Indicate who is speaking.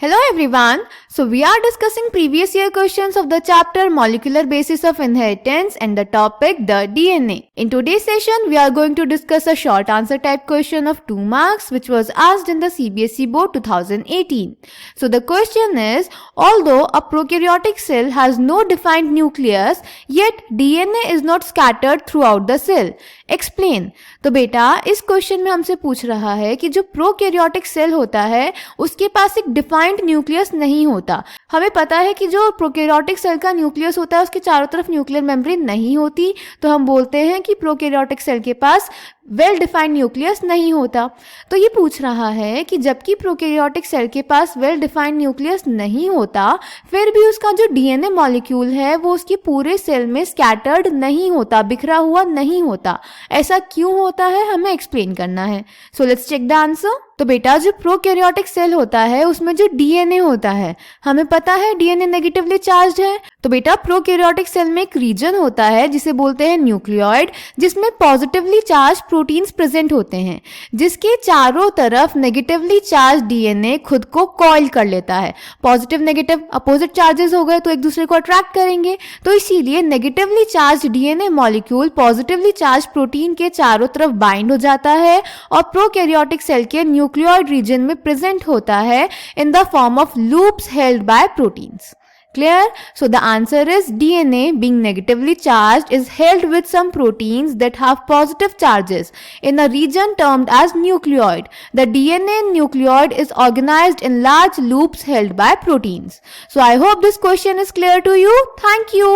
Speaker 1: Hello everyone. So we are discussing previous year questions of the chapter Molecular Basis of Inheritance and the topic the DNA. In today's session we are going to discuss a short answer type question of 2 marks which was asked in the CBSE board 2018. So the question is, although a prokaryotic cell has no defined nucleus yet DNA is not scattered throughout the cell. Explain. तो बेटा इस question में हमसे पूछ रहा है कि जो प्रोकैरियोटिक सेल होता है उसके पास एक डिफाइंड न्यूक्लियस नहीं होता। हमें पता है कि जो प्रोकैरियोटिक सेल का न्यूक्लियस होता है उसके चारों तरफ न्यूक्लियर मेम्ब्रेन नहीं होती, तो हम बोलते हैं कि प्रोकैरियोटिक सेल के पास वेल डिफाइंड न्यूक्लियस नहीं होता। तो ये पूछ रहा है कि जबकि प्रोकैरियोटिक सेल के पास वेल डिफाइंड न्यूक्लियस नहीं होता फिर भी उसका जो डीएनए मॉलिक्यूल है वो उसके पूरे सेल में स्कैटर्ड नहीं होता, बिखरा हुआ नहीं होता। ऐसा क्यों होता है हमें एक्सप्लेन करना है। So let's check the answer. तो बेटा जो प्रोकैरियोटिक सेल होता है उसमें जो डीएनए होता है हमें पता है डीएनए नेगेटिवली चार्ज्ड है। तो बेटा प्रोकैरियोटिक सेल में एक रीजन होता है जिसे बोलते हैं न्यूक्लियोइड, जिसमें पॉजिटिवली चार्ज प्रोटीन्स प्रेजेंट होते हैं, जिसके चारों तरफ नेगेटिवली चार्ज डीएनए खुद को कॉइल कर लेता है। पॉजिटिव नेगेटिव अपोजिट चार्जेस हो गए तो एक दूसरे को अट्रैक्ट करेंगे, तो इसीलिए negatively charge DNA molecule positively charge protein के चारों तरफ बाइंड हो जाता है और प्रोकैरियोटिक सेल के न्यूक्लियोइड रीजन में प्रेजेंट होता है in the form of loops held by proteins. Clear? So the answer is DNA being negatively charged is held with some proteins that have positive charges in a region termed as nucleoid. The DNA nucleoid is organized in large loops held by proteins. So I hope this question is clear to you. Thank you.